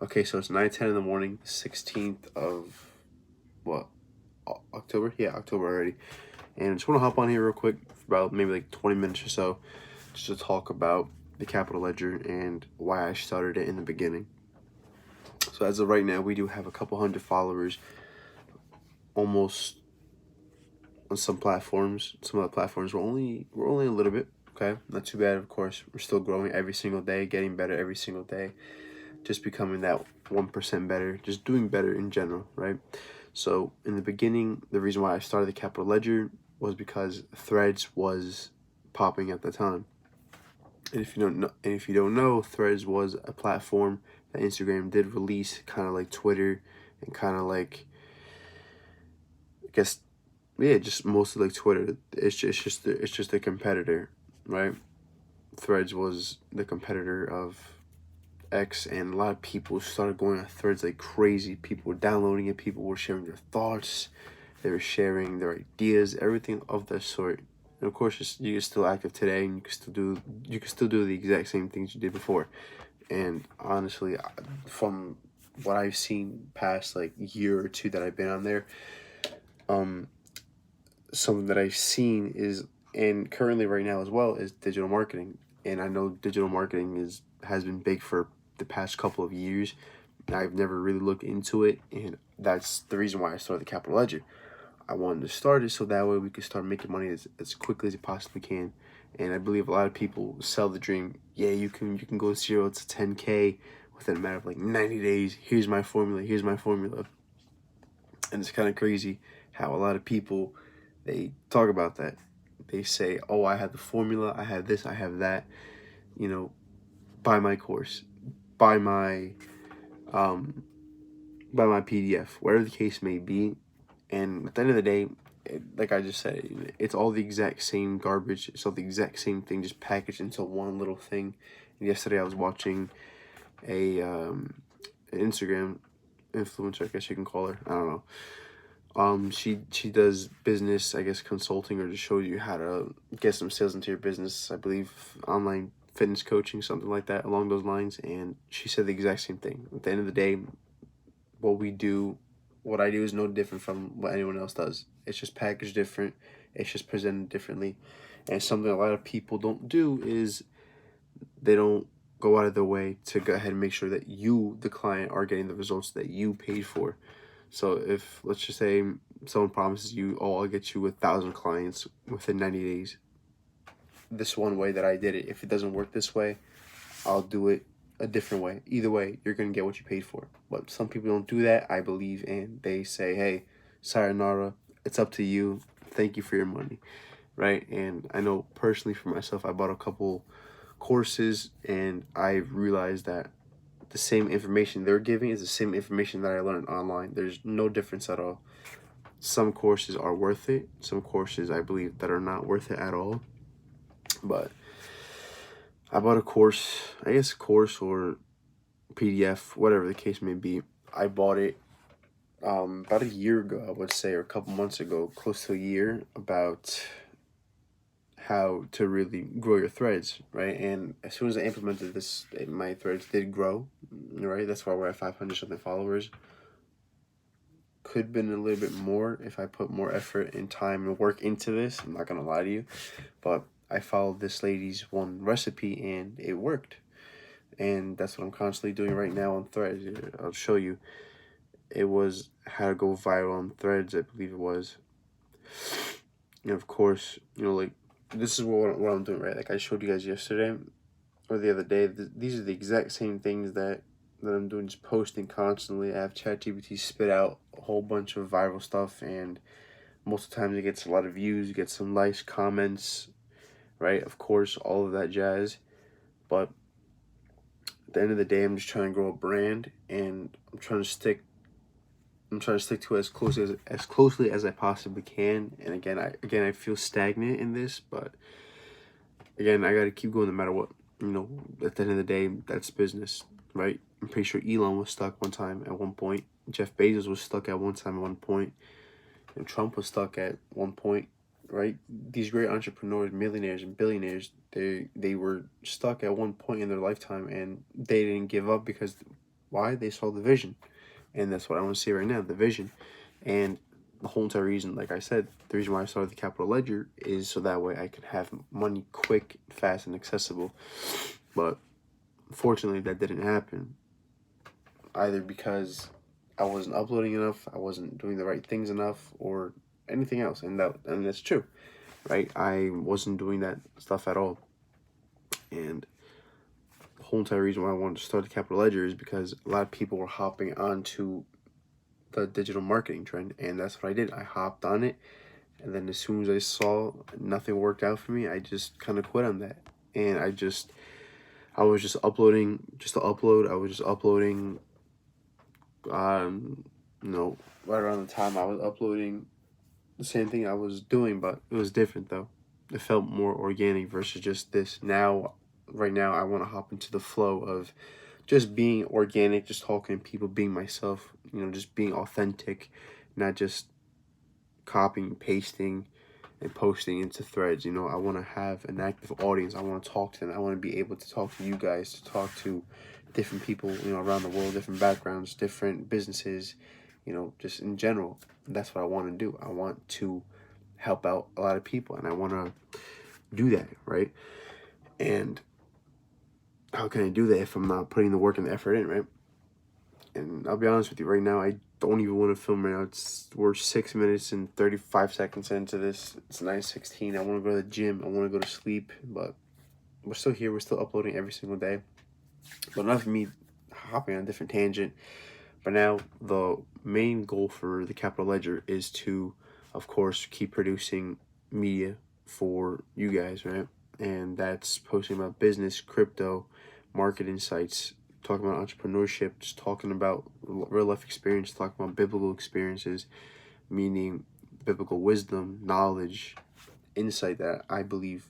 Okay, so it's 9:10 in the morning, 16th of what? October? Yeah, October already. And I just want to hop on here real quick for about maybe like 20 minutes or so just to talk about the Capital Ledger and why I started it in the beginning. So as of right now, we do have a couple hundred followers almost on some platforms. Some of the platforms we're only a little bit, okay? Not too bad, of course. We're still growing every single day, getting better every single day. Just becoming that 1% better, just doing better in general, right? So in the beginning, the reason why I started the Capital Ledger was because Threads was popping at the time. And if you don't know, Threads was a platform that Instagram did release, kind of like Twitter, and kind of like, I guess, yeah, just mostly like Twitter. It's just a competitor, right? Threads was the competitor of X, and a lot of people started going on Threads like crazy. People were downloading it. People were sharing their thoughts. They were sharing their ideas, everything of that sort. And of course, you're still active today, and you can still do the exact same things you did before. And honestly, from what I've seen past like year or two that I've been on there, um, something that I've seen is, and currently right now as well, is digital marketing. And I know digital marketing has been big for the past couple of years. I've never really looked into it, and that's the reason why I started the Capital Ledger. I wanted to start it so that way we could start making money as quickly as you possibly can. And I believe a lot of people sell the dream. Yeah, you can go 0 to 10K within a matter of like 90 days. Here's my formula. Here's my formula. And it's kind of crazy how a lot of people, they talk about that. They say, "Oh, I have the formula. I have this. I have that. You know, buy my course, buy my um, buy my PDF, whatever the case may be." And at the end of the day, like I just said, it's all the exact same garbage. It's all the exact same thing, just packaged into one little thing. And yesterday, I was watching an Instagram influencer, I guess you can call her. I don't know. She does business, I guess, consulting, or just shows you how to get some sales into your business. I believe online fitness coaching, something like that, along those lines. And she said the exact same thing. At the end of the day, what we do, what I do, is no different from what anyone else does. It's just packaged different. It's just presented differently. And something a lot of people don't do is they don't go out of their way to go ahead and make sure that you, the client, are getting the results that you paid for. So if, let's just say, someone promises you, "Oh, I'll get you 1,000 clients within 90 days. This one way that I did it, if it doesn't work this way, I'll do it a different way. Either way, you're going to get what you paid for." But some people don't do that, I believe, and they say, "Hey, sayonara, it's up to you. Thank you for your money." Right? And I know personally for myself, I bought a couple courses, and I realized that the same information they're giving is the same information that I learned online. There's no difference at all. Some courses are worth it. Some courses, I believe, that are not worth it at all. But I bought a course, I guess course or PDF, whatever the case may be. I bought it about a year ago, I would say, or a couple months ago, close to a year, about how to really grow your threads, right? And as soon as I implemented this, my threads did grow, right? That's why we're at 500 something followers. Could have been a little bit more if I put more effort and time and work into this. I'm not gonna lie to you, but I followed this lady's one recipe and it worked. And that's what I'm constantly doing right now on Threads. I'll show you. It was how to go viral on Threads, I believe it was. And of course, like, this is what I'm doing, right? Like I showed you guys yesterday or the other day. These are the exact same things that I'm doing, just posting constantly. I have ChatGPT spit out a whole bunch of viral stuff, and most of the times it gets a lot of views, you get some likes, comments, right? Of course, all of that jazz. But at the end of the day, I'm just trying to grow a brand, and I'm trying to stick to it as closely as I possibly can. And again I feel stagnant in this, but again, I gotta keep going no matter what. At the end of the day, that's business, right? I'm pretty sure Elon was stuck one time at one point. Jeff Bezos was stuck at one time at one point. And Trump was stuck at one point, right? These great entrepreneurs, millionaires and billionaires, they were stuck at one point in their lifetime, and they didn't give up because Why? They saw the vision. And that's what I want to see right now, the vision. And the whole entire reason, like I said, the reason why I started the Capital Ledger is so that way I could have money quick, fast, and accessible. But unfortunately, that didn't happen. Either because I wasn't uploading enough, I wasn't doing the right things enough, or anything else. And that's true, right? I wasn't doing that stuff at all. And the whole entire reason why I wanted to start the Capital Ledger is because a lot of people were hopping onto the digital marketing trend, and that's what I did. I hopped on it, and then as soon as I saw nothing worked out for me, I just kind of quit on that. And I was just uploading just to upload. I was just uploading, um, right around the time I was uploading the same thing I was doing, but it was different though. It felt more organic versus just this. Now, right now, I want to hop into the flow of just being organic, just talking to people, being myself, just being authentic, not just copying, pasting, and posting into threads. I want to have an active audience. I want to talk to them. I want to be able to talk to you guys, to talk to different people, around the world, different backgrounds, different businesses, just in general. That's what I want to do. I want to help out a lot of people, and I want to do that, right? And how can I do that if I'm not putting the work and the effort in, right? And I'll be honest with you, right now, I don't even want to film right now. We're 6 minutes and 35 seconds into this. It's 9:16. I want to go to the gym. I want to go to sleep, but we're still here. We're still uploading every single day. But enough of me hopping on a different tangent. But now the main goal for the Capital Ledger is to, of course, keep producing media for you guys, right? And that's posting about business, crypto, market insights, talking about entrepreneurship, just talking about real life experience, talking about biblical experiences, meaning biblical wisdom, knowledge, insight that I believe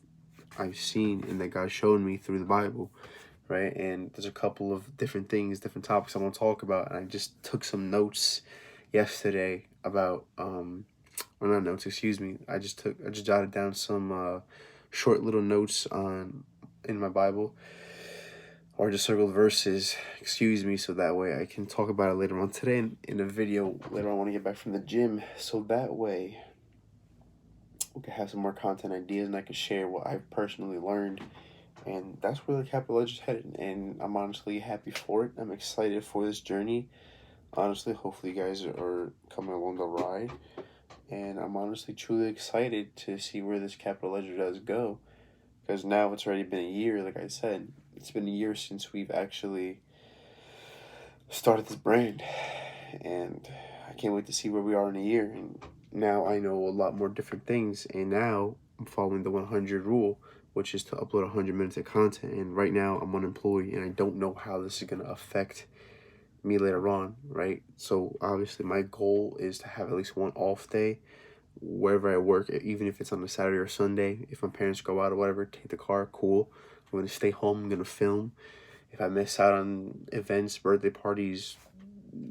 I've seen and that God showed me through the Bible, right? And there's a couple of different things, different topics I want to talk about, and I just took some notes yesterday about or not notes, excuse me. I just jotted down some short little notes in my Bible, or just circled verses, excuse me, so that way I can talk about it later on today in a video later on when I get back from the gym, so that way we can have some more content ideas and I can share what I've personally learned. And that's where the Capital Ledger is headed, and I'm honestly happy for it. I'm excited for this journey. Honestly, hopefully you guys are coming along the ride, and I'm honestly truly excited to see where this Capital Ledger does go, because now it's already been a year. Like I said, it's been a year since we've actually started this brand, and I can't wait to see where we are in a year. And now I know a lot more different things, and now I'm following the 100 rule, which is to upload 100 minutes of content. And right now I'm unemployed, and I don't know how this is going to affect me later on, right? So obviously my goal is to have at least one off day wherever I work, even if it's on a Saturday or Sunday. If my parents go out or whatever, take the car, cool. I'm gonna stay home, I'm gonna film. If I miss out on events, birthday parties,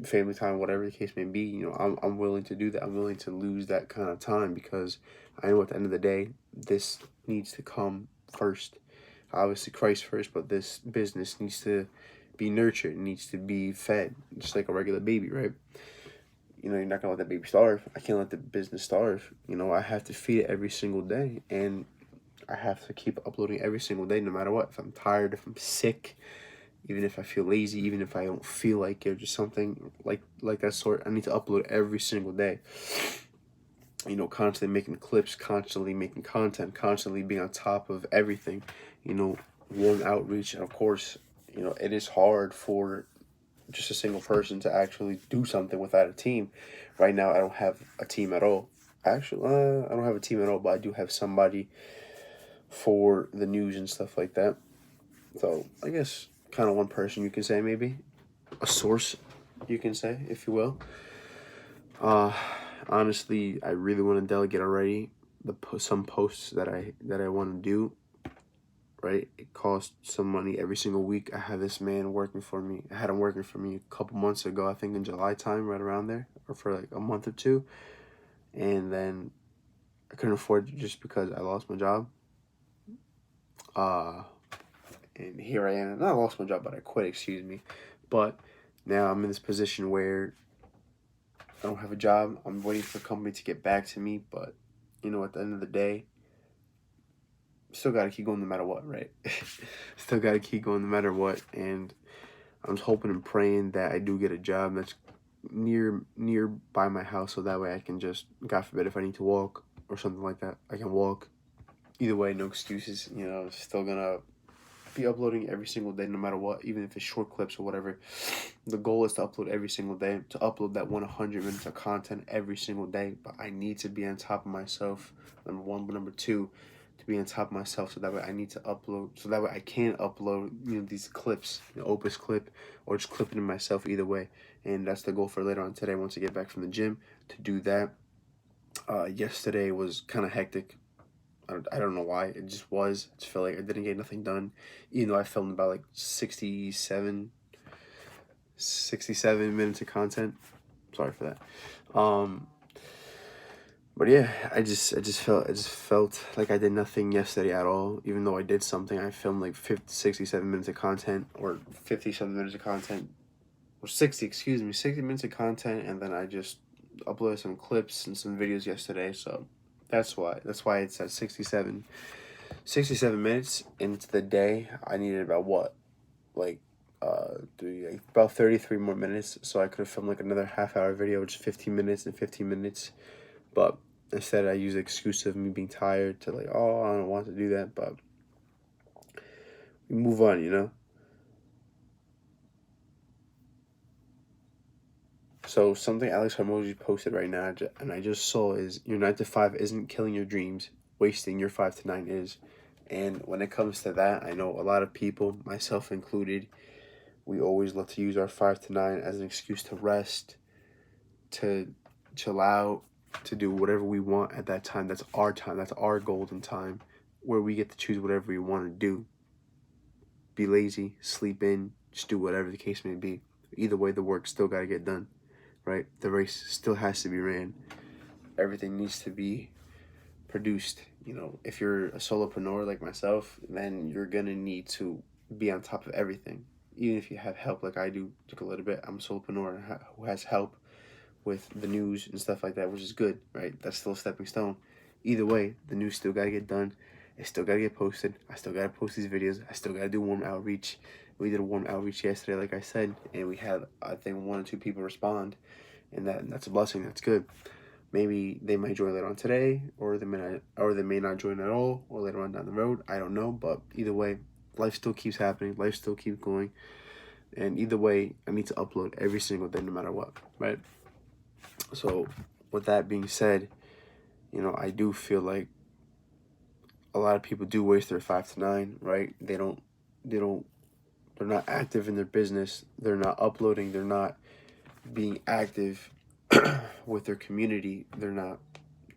family time, whatever the case may be, I'm willing to do that. I'm willing to lose that kind of time, because I know at the end of the day, this needs to come first. Obviously Christ first, but this business needs to be nurtured, it needs to be fed, just like a regular baby, right? You're not gonna let that baby starve. I can't let the business starve. I have to feed it every single day, and I have to keep uploading every single day, no matter what. If I'm tired, if I'm sick, even if I feel lazy, even if I don't feel like it, or just something like that sort, I need to upload every single day. Constantly making clips, constantly making content, constantly being on top of everything. Warm outreach, and of course, it is hard for just a single person to actually do something without a team. Right now, I don't have a team at all. Actually, I don't have a team at all, but I do have somebody for the news and stuff like that. So I guess kind of one person, you can say, maybe a source, you can say, if you will. Honestly, I really want to delegate already some posts that I want to do. Right, it costs some money every single week. I have this man working for me. I had him working for me a couple months ago, I think in July time, right around there, or for like a month or two. And then I couldn't afford it just because I lost my job. And here I am. Not lost my job, but I quit, excuse me. But Now I'm in this position where I don't have a job. I'm waiting for a company to get back to me, but at the end of the day, still gotta keep going no matter what, right? Still gotta keep going no matter what, and I'm just hoping and praying that I do get a job that's near by my house, so that way I can just, God forbid, if I need to walk or something like that, I can walk. Either way, no excuses. Still gonna be uploading every single day, no matter what, even if it's short clips or whatever. The goal is to upload every single day, to upload that 100 minutes of content every single day. But I need to be on top of myself, number one. But number two, to be on top of myself, so that way I need to upload, so that way I can upload, these clips, Opus clip, or just clipping it myself, either way. And that's the goal for later on today, once I get back from the gym, to do that. Yesterday was kind of hectic. I don't know why. It just was. I just felt like I didn't get nothing done. Even though I filmed about like 67 minutes of content. Sorry for that. But yeah, I just felt like I did nothing yesterday at all. Even though I did something, I filmed like 67 minutes of content, or 57 minutes of content, or 60 minutes of content, and then I just uploaded some clips and some videos yesterday. So that's why it's at 67 minutes into the day. I needed about what, like about 33 more minutes, so I could have filmed like another half-hour video, which is 15 minutes and 15 minutes. But instead I use the excuse of me being tired to, like, oh, I don't want to do that. But we move on. So something Alex Hormozi posted right now, and I just saw, is your 9 to 5 isn't killing your dreams, wasting your 5 to 9 is. And when it comes to that, I know a lot of people, myself included, we always love to use our 5 to 9 as an excuse to rest, to chill out, to do whatever we want at that time. That's our time. That's our golden time, where we get to choose whatever we want to do. Be lazy, sleep in, just do whatever the case may be. Either way, the work still got to get done, right? The race still has to be ran. Everything needs to be produced. If you're a solopreneur like myself, then you're going to need to be on top of everything. Even if you have help like I do, like a little bit. I'm a solopreneur who has help with the news and stuff like that, which is good, right? That's still a stepping stone. Either way, the news still got to get done. It still got to get posted. I still got to post these videos. I still got to do warm outreach. We did a warm outreach yesterday, like I said, and we had, I think, 1 or 2 people respond, and that's a blessing. That's good. Maybe they might join later on today, or they may not join at all, or later on down the road. I don't know, but either way, life still keeps happening. Life still keeps going, and either way, I need to upload every single day, no matter what, right? So, with that being said, I do feel like a lot of people do waste their 5 to 9, right? They're not active in their business. They're not uploading. They're not being active with their community. They're not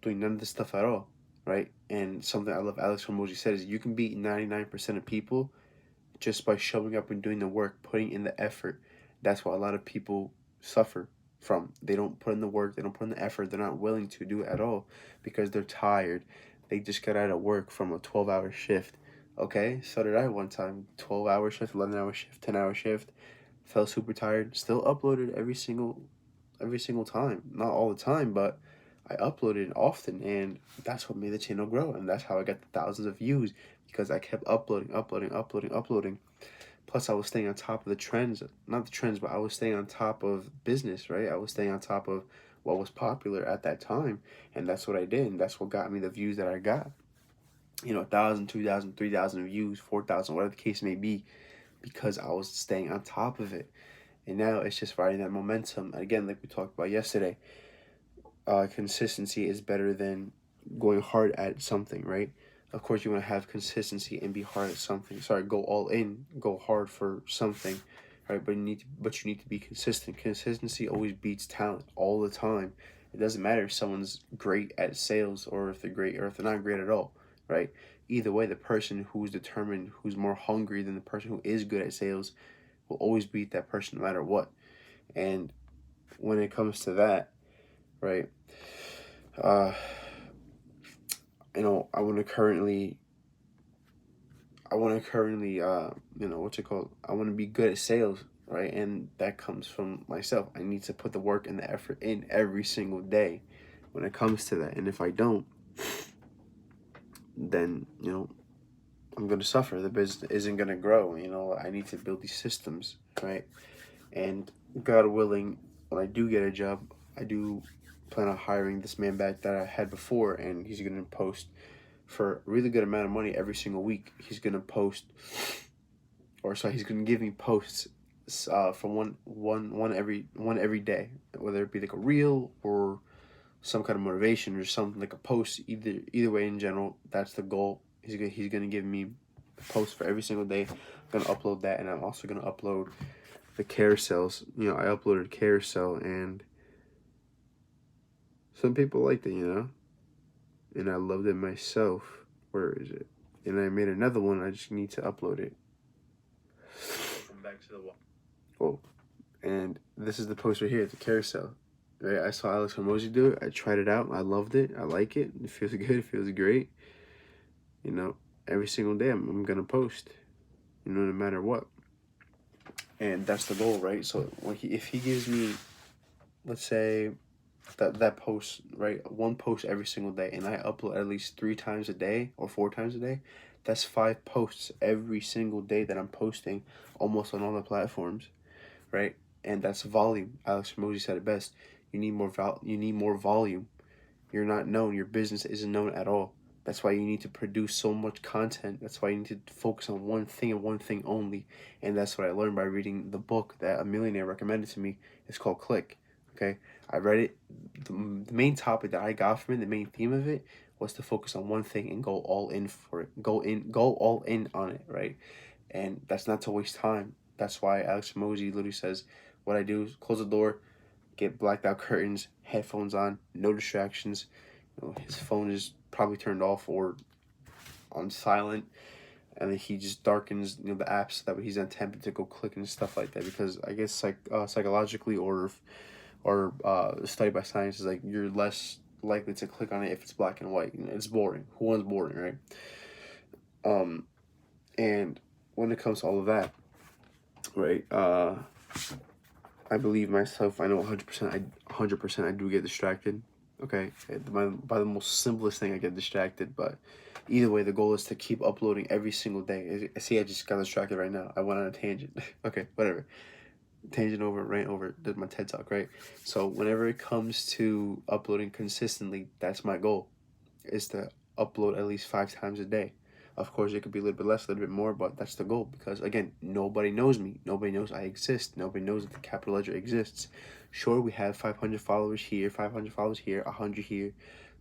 doing none of this stuff at all, right? And something I love Alex Hormozi said is, you can beat 99% of people just by showing up and doing the work, putting in the effort. That's why a lot of people suffer from. They don't put in the work, they don't put in the effort, they're not willing to do it at all because they're tired. They just got out of work from a 12-hour shift. Okay, so did I one time. 12-hour shift, 11-hour shift, 10-hour shift. Felt super tired. Still uploaded every single time. Not all the time, but I uploaded often, and that's what made the channel grow, and that's how I got the thousands of views, because I kept uploading. Plus, I was staying on top of the trends. Not the trends, but I was staying on top of business, right? I was staying on top of what was popular at that time, and that's what I did, and that's what got me the views that I got. 1,000, 2,000, 3,000 views, 4,000, whatever the case may be, because I was staying on top of it. And now it's just riding that momentum. Again, like we talked about yesterday, consistency is better than going hard at something, right? Of course, you want to have consistency and be hard at something. Go all in, go hard for something, right? But you need to be consistent. Consistency always beats talent all the time. It doesn't matter if someone's great at sales, or if they're great, or if they're not great at all, right? Either way, the person who's determined, who's more hungry than the person who is good at sales, will always beat that person no matter what. And when it comes to that, right, I want to currently, I want to be good at sales. right? And that comes from myself. I need to put the work and the effort in every single day when it comes to that. And if I don't, then, I'm going to suffer. The business isn't going to grow. I need to build these systems, right? And God willing, when I do get a job, I do plan on hiring this man back that I had before, and he's going to post for a really good amount of money every single week. He's going to post, he's going to give me posts from one every day, whether it be like a reel or some kind of motivation or something, like a post. Either way, in general, that's the goal. He's gonna give me a post for every single day. I'm gonna upload that, and I'm also gonna upload the carousels. I uploaded carousel, and some people liked it, and I loved it myself. Where is it? And I made another one. I just need to upload it. Come back to the wall. Oh, and this is the post right here, the carousel. Right, I saw Alex Hormozi do it. I tried it out. I loved it. I like it. It feels good. It feels great. Every single day I'm gonna post. No matter what. And that's the goal, right? So if he gives me, let's say, that post, right, one post every single day, and I upload at least 3 times a day or 4 times a day, that's 5 posts every single day that I'm posting, almost on all the platforms, right? And that's volume. Alex Hormozi said it best. You need more volume. You're not known. Your business isn't known at all. That's why you need to produce so much content. That's why you need to focus on one thing and one thing only. And that's what I learned by reading the book that a millionaire recommended to me. It's called Click. Okay, I read it. The main topic that I got from it, the main theme of it, was to focus on one thing and go all in for it. Go all in on it, right? And that's not to waste time. That's why Alex Hormozi literally says, what I do is close the door, get blacked out curtains, headphones on, no distractions. His phone is probably turned off or on silent, and then he just darkens the apps that he's not tempted to go click and stuff like that, because I guess psychologically or studied by science is like you're less likely to click on it if it's black and white. It's boring. Who wants boring, right? And when it comes to all of that, right, I believe myself. I know 100% I do get distracted. Okay, by the most simplest thing I get distracted, but either way, the goal is to keep uploading every single day. See, I just got distracted right now. I went on a tangent. Okay, whatever. Tangent over, rant over, did my TED Talk, right? So whenever it comes to uploading consistently, that's my goal, is to upload at least 5 times a day. Of course, it could be a little bit less, a little bit more, but that's the goal, because, again, nobody knows me. Nobody knows I exist. Nobody knows that the Capital Ledger exists. Sure, we have 500 followers here, 500 followers here, 100 here,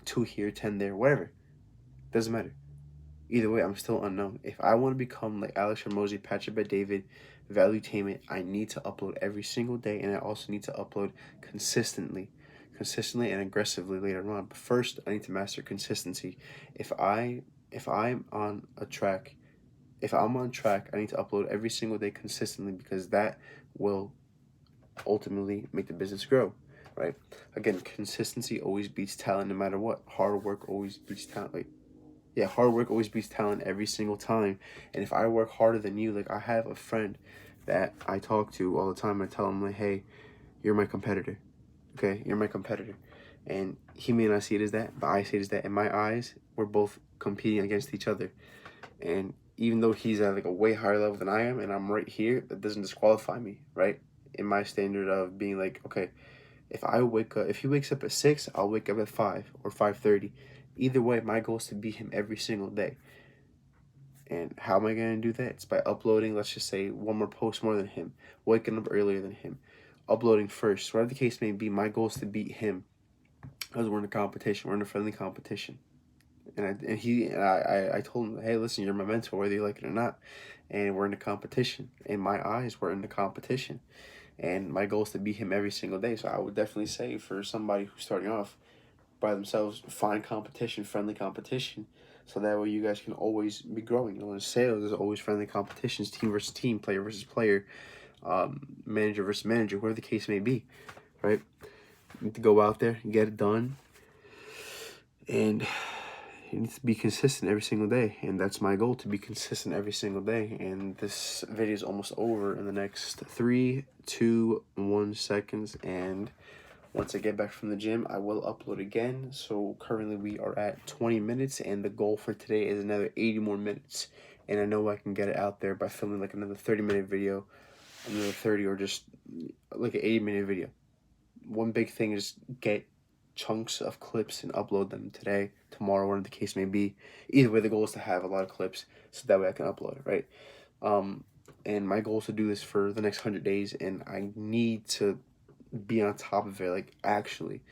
2 here, 10 there, whatever. Doesn't matter. Either way, I'm still unknown. If I want to become like Alex Hormozi, Patrick Bet-David, Valuetainment, I need to upload every single day, and I also need to upload consistently and aggressively later on. But first, I need to master consistency. If I'm on track, I need to upload every single day consistently, because that will ultimately make the business grow, right? Again, consistency always beats talent no matter what. Hard work always beats talent. Hard work always beats talent every single time. And if I work harder than you, like, I have a friend that I talk to all the time. I tell him, like, hey, you're my competitor. Okay, you're my competitor. And he may not see it as that, but I see it as that. In my eyes, we're both competing against each other. And even though he's at like a way higher level than I am, and I'm right here, that doesn't disqualify me, right? In my standard of being like, okay, if he wakes up at 6, I'll wake up at 5 or 5:30. Either way, my goal is to beat him every single day. And how am I going to do that? It's by uploading, let's just say, one more post more than him, waking up earlier than him, uploading first. Whatever the case may be, my goal is to beat him, because we're in a competition. We're in a friendly competition. And I told him, hey, listen, you're my mentor, whether you like it or not. And we're in a competition. In my eyes, we're in the competition. And my goal is to beat him every single day. So I would definitely say, for somebody who's starting off by themselves, find competition, friendly competition. So that way you guys can always be growing. In sales, there's always friendly competitions, team versus team, player versus player, manager versus manager, whatever the case may be, right? You need to go out there, get it done, and you need to be consistent every single day, and that's my goal, to be consistent every single day. And this video is almost over in the next 3, 2, 1 seconds, and once I get back from the gym, I will upload again. So currently we are at 20 minutes, and the goal for today is another 80 more minutes. And I know I can get it out there by filming like another 30-minute video, another 30, or just like an 80-minute video. One big thing is get chunks of clips and upload them today, tomorrow, whatever the case may be. Either way, the goal is to have a lot of clips so that way I can upload it, right? And my goal is to do this for the next 100 days, and I need to be on top of it, like, actually.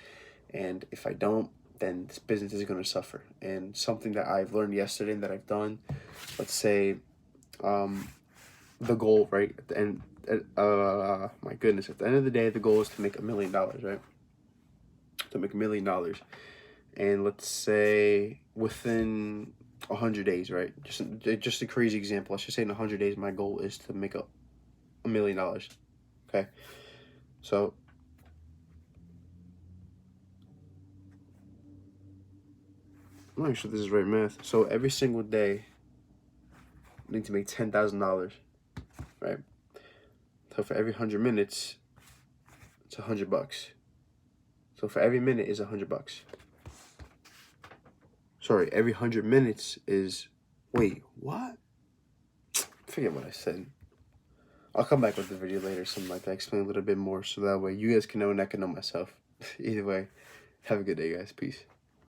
And if I don't, then this business is going to suffer. And something that I've learned yesterday and that I've done, let's say, the goal, right, at the end, my goodness, at the end of the day, the goal is to make $1 million, right? To make $1 million. And let's say within 100 days, right? Just a crazy example. Let's just say in 100 days, my goal is to make $1 million. Okay, so I'm not sure this is right math. So every single day, I need to make $10,000, right? So for every 100 minutes, it's $100. So for every minute is $100. Sorry, every 100 minutes is, wait, what? Forget what I said. I'll come back with the video later, something like that, explain a little bit more, so that way you guys can know and I can know myself. Either way, have a good day, guys. Peace.